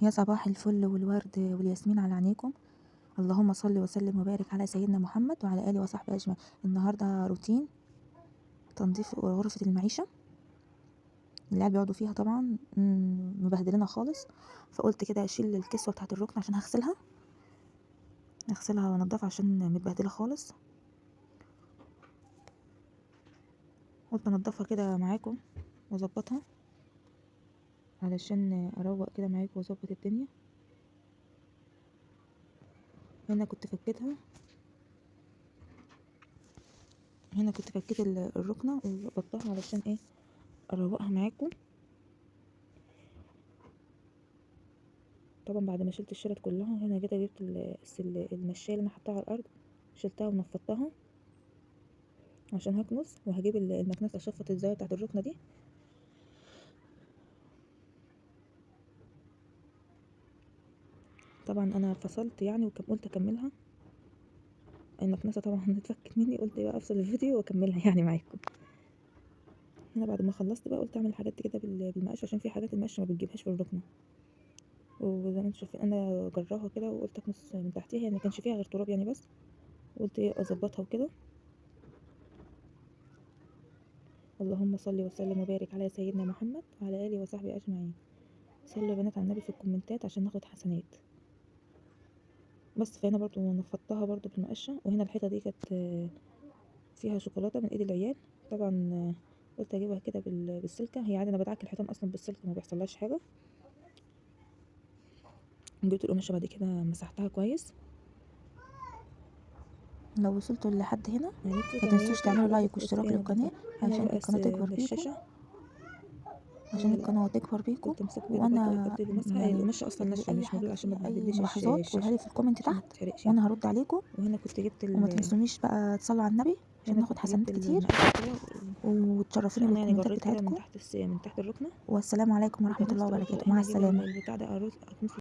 يا صباح الفل والورد والياسمين على عينيكم. اللهم صل وسلم وبارك على سيدنا محمد وعلى اله وصحبه اجمعين. النهارده روتين تنظيف غرفه المعيشه اللي العيال بيقعدوا فيها طبعا مبهدلينها خالص. فقلت كده اشيل الكسوه بتاعه الركن عشان هغسلها وانضفها عشان متبهدله خالص. قلت انضفها كده معاكم واظبطها علشان اروق كده معاكم واظبط الدنيا. هنا كنت فكيت الركنه وظبطتها علشان ايه اروقها معاكم. طبعا بعد ما شلت الشرط كلها هنا كده جبت المشايه اللي انا حطاها على الارض، شلتها ونفضتها عشان هكنس، وهجيب المكنسه اشفط الزاويه بتاعت الركنه دي. طبعا انا فصلت يعني قلت اكملها. المكنسه طبعا اتفكت مني، قلت بقى افصل الفيديو واكملها يعني معاكم. هنا بعد ما خلصت بقى قلت اعمل الحاجات دي كده بالمقش، عشان في حاجات المقش ما بتجيبهاش في الركنه. وزي ما انتم شايفين انا جراها كده وقلت اكنس من تحتيها، يعني ما كانش فيها غير تراب يعني، بس قلت ايه اظبطها وكده. اللهم صل وسلم وبارك على سيدنا محمد وعلى اله وصحبه اجمعين. صلوا يا بنات على النبي في الكومنتات عشان ناخد حسنات. بس فهنا برضو نفضتها برضو بالمقشه. وهنا الحيطه دي كانت فيها شوكولاته من ايد العيال طبعا. قلت اجيبها كده بالسلكه. هي عادي انا بدعك الحيطان اصلا بالسلكه ما بيحصلهاش حاجه. جبت القماشه بعد كده مسحتها كويس. لو وصلتوا لحد هنا ما تنسوش تعملوا لايك واشتراك للقناه عشان القناه تكبر بيكم، كنت مسكت كده برضه وانا قلت المسحه يعني القماشه اصلا ناشفه مش موجوده عشان ما اي تبهدليش ملاحظات قولها لي في الكومنت عشان ما تحت تتحرقش. وانا هرد عليكم. وهنا كنت جبت وما تنسونيش بقى تصلوا على النبي عشان هنا ناخد كنت جبت حسنات كتير، المقشه كده وتشرفوني عشان يعني بالكومنتات جريت كده بتاعتكم. من تحت الركنه. والسلام عليكم ورحمه الله وكنست برضه وبركاته، لان مع السلامه. البتاع ده اكنس